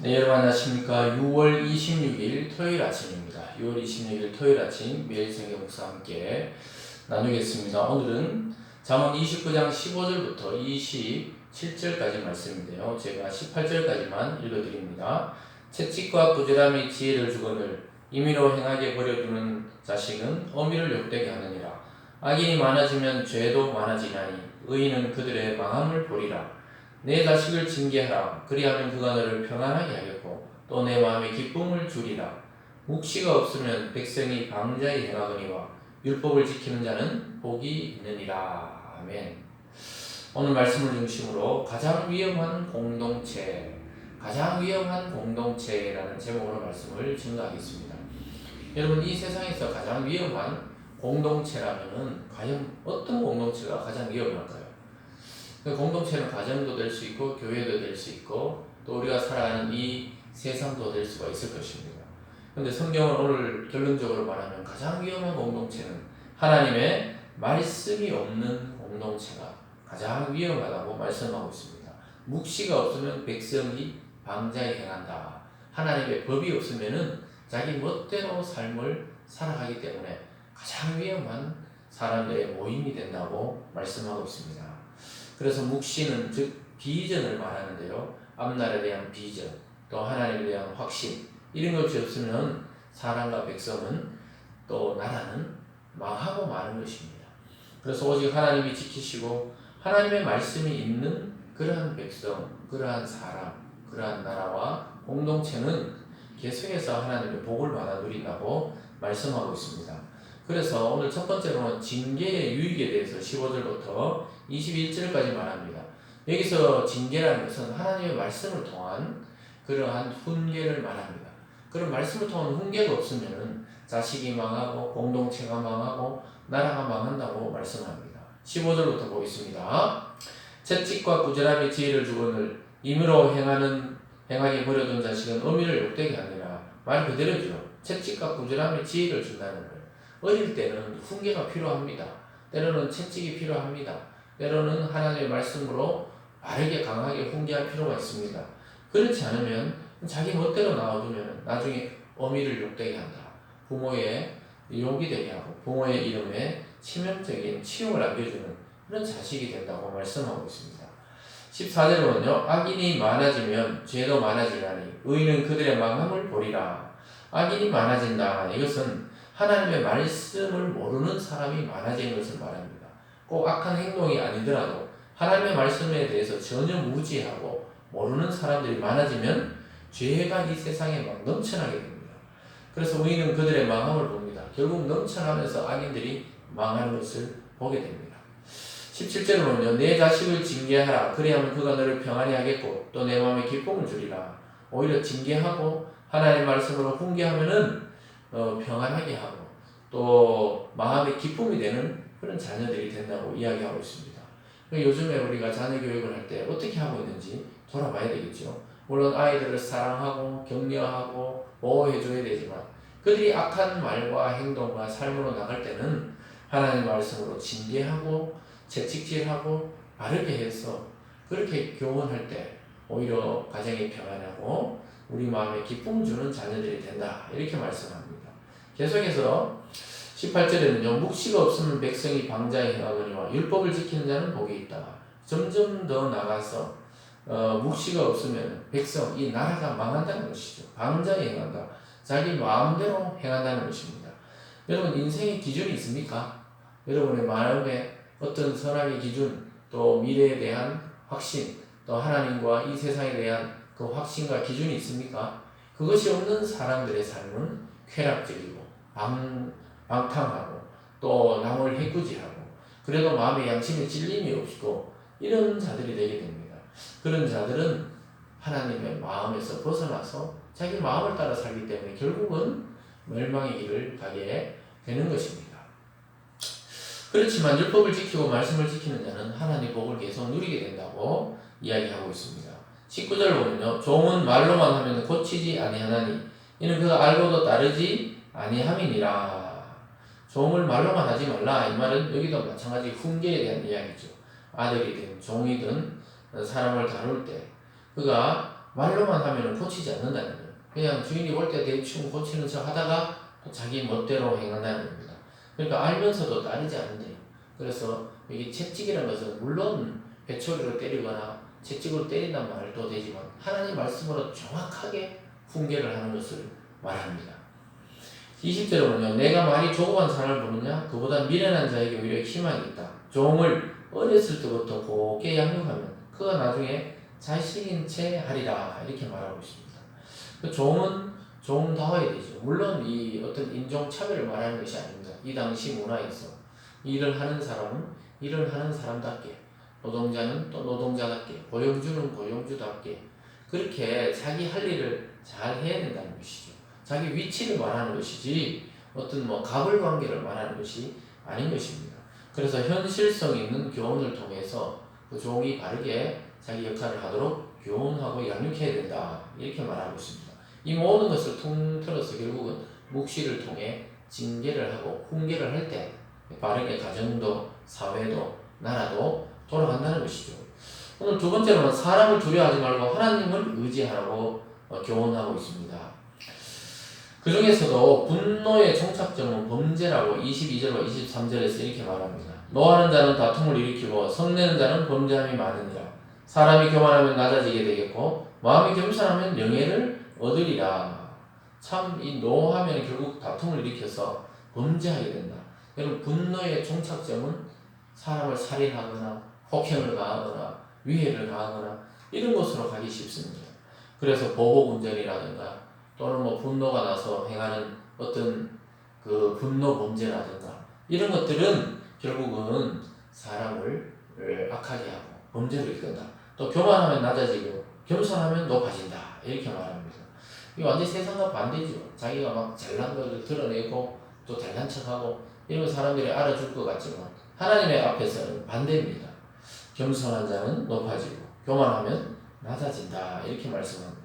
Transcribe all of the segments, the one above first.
네, 여러분 안녕하십니까. 6월 26일 토요일 아침입니다. 6월 26일 토요일 아침 매일 성경 묵상 함께 나누겠습니다. 오늘은 잠언 29장 15절부터 27절까지 말씀인데요. 제가 18절까지만 읽어드립니다. 채찍과 부지런함이 지혜를 주거늘 임의로 행하게 버려두는 자식은 어미를 욕되게 하느니라. 악인이 많아지면 죄도 많아지나니 의인은 그들의 망함을 보리라. 내 자식을 징계하라. 그리하면 그가 너를 평안하게 하겠고 또 내 마음에 기쁨을 주리라. 묵시가 없으면 백성이 방자히 행하거니와 율법을 지키는 자는 복이 있느니라. 아멘. 오늘 말씀을 중심으로 가장 위험한 공동체라는 제목으로 말씀을 증거하겠습니다. 여러분, 이 세상에서 가장 위험한 공동체라면은 과연 어떤 공동체가 가장 위험할까요? 공동체는 가정도 될 수 있고 교회도 될 수 있고 또 우리가 살아가는 이 세상도 될 수가 있을 것입니다. 그런데 성경은 오늘 결론적으로 말하면 가장 위험한 공동체는 하나님의 말씀이 없는 공동체가 가장 위험하다고 말씀하고 있습니다. 묵시가 없으면 백성이 방자히 행한다. 하나님의 법이 없으면은 자기 멋대로 삶을 살아가기 때문에 가장 위험한 사람들의 모임이 된다고 말씀하고 있습니다. 그래서 묵시는 즉 비전을 말하는데요. 앞날에 대한 비전, 또 하나님에 대한 확신, 이런 것이 없으면 사람과 백성은 또 나라는 망하고 마는 것입니다. 그래서 오직 하나님이 지키시고 하나님의 말씀이 있는 그러한 백성, 그러한 사람, 그러한 나라와 공동체는 계속해서 하나님의 복을 받아 누린다고 말씀하고 있습니다. 그래서 오늘 첫 번째로는 징계의 유익에 대해서 15절부터 21절까지 말합니다. 여기서 징계라는 것은 하나님의 말씀을 통한 그러한 훈계를 말합니다. 그런 말씀을 통한 훈계가 없으면 자식이 망하고 공동체가 망하고 나라가 망한다고 말씀합니다. 15절부터 보겠습니다. 채찍과 부지런함이 지혜를 주거늘 임의로 행하게 버려둔 자식은 어미를 욕되게 하느라. 말 그대로죠. 채찍과 부지런함이 지혜를 준다는 거예요. 어릴 때는 훈계가 필요합니다. 때로는 채찍이 필요합니다. 때로는 하나님의 말씀으로 바르게 강하게 훈계할 필요가 있습니다. 그렇지 않으면 자기 멋대로 나와두면 나중에 어미를 욕되게 한다. 부모의 욕이 되게 하고 부모의 이름에 치명적인 치욕을 안겨주는 그런 자식이 된다고 말씀하고 있습니다. 14절로는요. 악인이 많아지면 죄도 많아지나니 의인은 그들의 망함을 보리라. 악인이 많아진다. 이것은 하나님의 말씀을 모르는 사람이 많아지는 것을 말합니다. 꼭 악한 행동이 아니더라도 하나님의 말씀에 대해서 전혀 무지하고 모르는 사람들이 많아지면 죄가 이 세상에 막 넘쳐나게 됩니다. 그래서 의인은 그들의 망함을 봅니다. 결국 넘쳐나면서 악인들이 망하는 것을 보게 됩니다. 17절로는요. 내 자식을 징계하라. 그리하면 그가 너를 평안히 하겠고 또 내 마음에 기쁨을 주리라. 오히려 징계하고 하나님의 말씀으로 훈계하면은 평안하게 하고 또 마음의 기쁨이 되는 그런 자녀들이 된다고 이야기하고 있습니다. 요즘에 우리가 자녀 교육을 할 때 어떻게 하고 있는지 돌아봐야 되겠죠. 물론 아이들을 사랑하고 격려하고 보호해줘야 되지만 그들이 악한 말과 행동과 삶으로 나갈 때는 하나님의 말씀으로 징계하고 채찍질하고 바르게 해서 그렇게 교훈할 때 오히려 가정이 평안하고 우리 마음에 기쁨을 주는 자녀들이 된다. 이렇게 말씀합니다. 계속해서 18절에는요. 묵시가 없으면 백성이 방자히 행하거니와 율법을 지키는 자는 복이 있다. 점점 더 나가서 묵시가 없으면 백성, 이 나라가 망한다는 것이죠. 방자히 행한다. 자기 마음대로 행한다는 것입니다. 여러분 인생의 기준이 있습니까? 여러분의 마음에 어떤 선악의 기준, 또 미래에 대한 확신, 또 하나님과 이 세상에 대한 그 확신과 기준이 있습니까? 그것이 없는 사람들의 삶은 쾌락적이고 방탕하고 또 남을 해꾸지하고 그래도 마음의 양심에 찔림이 없고 이런 자들이 되게 됩니다. 그런 자들은 하나님의 마음에서 벗어나서 자기 마음을 따라 살기 때문에 결국은 멸망의 길을 가게 되는 것입니다. 그렇지만 율법을 지키고 말씀을 지키는 자는 하나님의 복을 계속 누리게 된다고 이야기하고 있습니다. 19절 보면요. 종은 말로만 하면 고치지 아니하나니 이는 그가 알고도 따르지 아니함이니라. 종을 말로만 하지 말라. 이 말은 여기도 마찬가지 훈계에 대한 이야기죠. 아들이든 종이든 사람을 다룰 때 그가 말로만 하면 고치지 않는다는 거예요. 그냥 주인이 볼 때 대충 고치는 척 하다가 자기 멋대로 행한다는 겁니다. 그러니까 알면서도 따르지 않는데요. 그래서 여기 채찍이라는 것은 물론 배초리로 때리거나 채찍으로 때린다는 말도 되지만 하나님 말씀으로 정확하게 훈계를 하는 것을 말합니다. 20절에 내가 말이 조그만 사람을 보느냐 그보다 미련한 자에게 오히려 희망이 있다. 종을 어렸을 때부터 곱게 양육하면 그가 나중에 자식인 채 하리라 이렇게 말하고 있습니다. 그 종은 종다워야 되죠. 물론 이 어떤 인종 차별을 말하는 것이 아닙니다. 이 당시 문화에서 일을 하는 사람은 일을 하는 사람답게, 노동자는 또 노동자답게, 고용주는 고용주답게 그렇게 자기 할 일을 잘 해야 된다는 것이죠. 자기 위치를 말하는 것이지 어떤 가불관계를 말하는 것이 아닌 것입니다. 그래서 현실성 있는 교훈을 통해서 그 종이 바르게 자기 역할을 하도록 교훈하고 양육해야 된다 이렇게 말하고 있습니다. 이 모든 것을 통틀어서 결국은 묵시를 통해 징계를 하고 훈계를 할 때 바르게 가정도 사회도 나라도 돌아간다는 것이죠. 오늘 두 번째로는 사람을 두려워하지 말고 하나님을 의지하라고 교훈하고 있습니다. 그 중에서도 분노의 종착점은 범죄라고 22절과 23절에서 이렇게 말합니다. 노하는 자는 다툼을 일으키고 성내는 자는 범죄함이 많으니라. 사람이 교만하면 낮아지게 되겠고 마음이 겸손하면 영예를 얻으리라. 참 이 노하면 결국 다툼을 일으켜서 범죄하게 된다. 여러분 분노의 종착점은 사람을 살인하거나 폭행을 가하거나 위해를 가하거나 이런 것으로 가기 쉽습니다. 그래서 보복운전이라든가 또는 분노가 나서 행하는 어떤 그 분노 범죄라든가 이런 것들은 결국은 사람을 악하게 하고 범죄로 이끈다. 또 교만하면 낮아지고 겸손하면 높아진다 이렇게 말합니다. 이게 완전히 세상과 반대죠. 자기가 막 잘난 것을 드러내고 또 잘난 척하고 이런 사람들이 알아줄 것 같지만 하나님의 앞에서는 반대입니다. 겸손한 자는 높아지고 교만하면 낮아진다 이렇게 말씀합니다.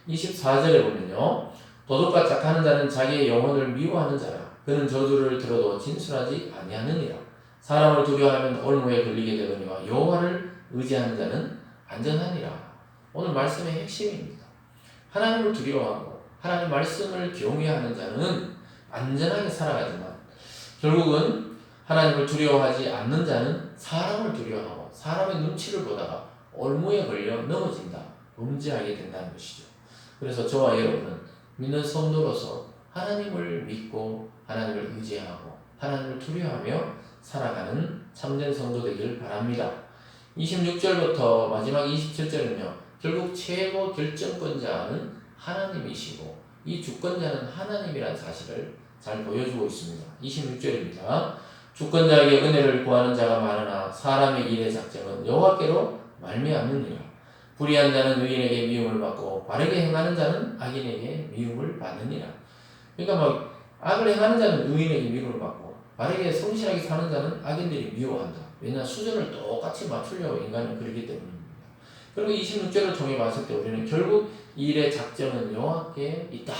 24절에 보면요. 도둑과 착하는 자는 자기의 영혼을 미워하는 자라. 그는 저주를 들어도 진술하지 아니하느니라. 사람을 두려워하면 올무에 걸리게 되거니와 여호와를 의지하는 자는 안전하니라. 오늘 말씀의 핵심입니다. 하나님을 두려워하고 하나님 말씀을 경외하는 자는 안전하게 살아가지만 결국은 하나님을 두려워하지 않는 자는 사람을 두려워하고 사람의 눈치를 보다가 올무에 걸려 넘어진다. 범죄하게 된다는 것이죠. 그래서 저와 여러분은 믿는 성도로서 하나님을 믿고 하나님을 의지하고 하나님을 두려워하며 살아가는 참된 성도 되기를 바랍니다. 26절부터 마지막 27절은요. 결국 최고 결정권자는 하나님이시고 이 주권자는 하나님이라는 사실을 잘 보여주고 있습니다. 26절입니다. 주권자에게 은혜를 구하는 자가 많으나 사람의 일의 작정은 여호와께로 말미암느니라. 불의한 자는 의인에게 미움을 받고 바르게 행하는 자는 악인에게 미움을 받느니라. 그러니까 악을 행하는 자는 의인에게 미움을 받고 바르게 성실하게 사는 자는 악인들이 미워한다. 왜냐 수준을 똑같이 맞추려고 인간은 그러기 때문입니다. 그리고 26절을 통해 봤을 때 우리는 결국 이 일의 작정은 여호와께 있다.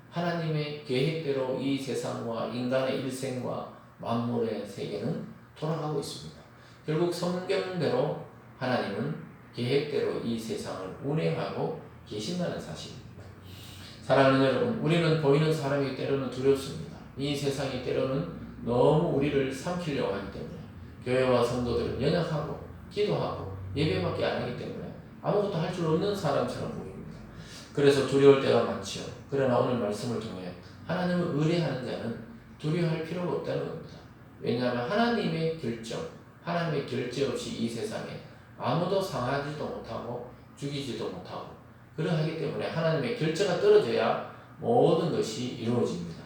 하나님의 계획대로 이 세상과 인간의 일생과 만물의 세계는 돌아가고 있습니다. 결국 성경대로 하나님은 계획대로 이 세상을 운행하고 계신다는 사실입니다. 사랑하는 여러분, 우리는 보이는 사람이 때로는 두렵습니다. 이 세상이 때로는 너무 우리를 삼키려고 하기 때문에 교회와 성도들은 연약하고 기도하고 예배밖에 안 하기 때문에 아무것도 할 줄 없는 사람처럼 보입니다. 그래서 두려울 때가 많지요. 그러나 오늘 말씀을 통해 하나님을 의뢰하는 자는 두려워할 필요가 없다는 겁니다. 왜냐하면 하나님의 결정, 하나님의 결제 없이 이 세상에 아무도 상하지도 못하고 죽이지도 못하고 그러하기 때문에 하나님의 결제가 떨어져야 모든 것이 이루어집니다.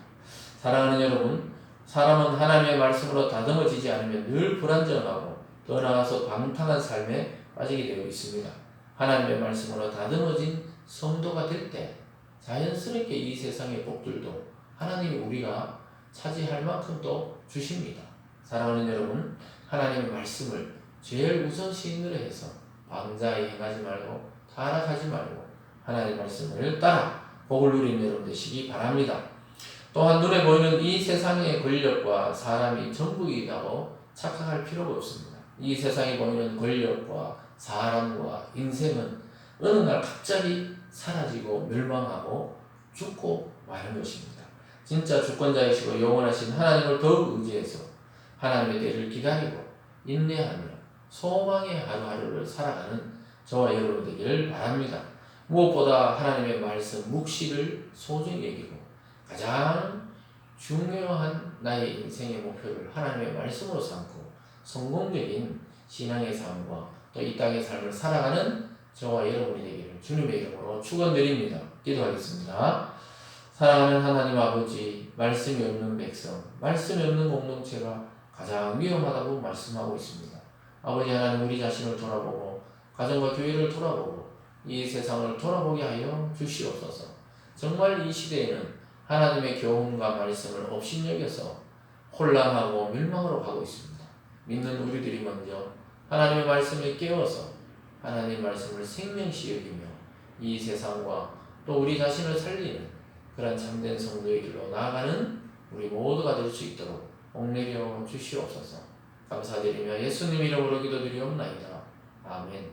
사랑하는 여러분, 사람은 하나님의 말씀으로 다듬어지지 않으면 늘 불안정하고 더 나아가서 방탕한 삶에 빠지게 되어 있습니다. 하나님의 말씀으로 다듬어진 성도가 될 때 자연스럽게 이 세상의 복들도 하나님이 우리가 차지할 만큼 또 주십니다. 사랑하는 여러분, 하나님의 말씀을 제일 우선시인으로 해서 방자에 행하지 말고 타락하지 말고 하나님의 말씀을 따라 복을 누리는 여러분 되시기 바랍니다. 또한 눈에 보이는 이 세상의 권력과 사람이 전부이라고 착각할 필요가 없습니다. 이 세상에 보이는 권력과 사람과 인생은 어느 날 갑자기 사라지고 멸망하고 죽고 마는 것입니다. 진짜 주권자이시고 영원하신 하나님을 더욱 의지해서 하나님의 때를 기다리고 인내하며 소망의 하루하루를 살아가는 저와 여러분 되기를 바랍니다. 무엇보다 하나님의 말씀 묵시를 소중히 여기고 가장 중요한 나의 인생의 목표를 하나님의 말씀으로 삼고 성공적인 신앙의 삶과 또 이 땅의 삶을 살아가는 저와 여러분이 되기를 주님의 이름으로 축원드립니다. 기도하겠습니다. 사랑하는 하나님 아버지, 말씀이 없는 백성, 말씀이 없는 공동체가 가장 위험하다고 말씀하고 있습니다. 아버지 하나님, 우리 자신을 돌아보고 가정과 교회를 돌아보고 이 세상을 돌아보게 하여 주시옵소서. 정말 이 시대에는 하나님의 교훈과 말씀을 업신여겨서 혼란하고 멸망으로 가고 있습니다. 믿는 우리들이 먼저 하나님의 말씀을 깨워서 하나님의 말씀을 생명시 여기며 이 세상과 또 우리 자신을 살리는 그런 참된 성도의 길로 나아가는 우리 모두가 될 수 있도록 옥내려 주시옵소서. 감사드리며 예수님 이름으로 기도드리옵나이다. 아멘.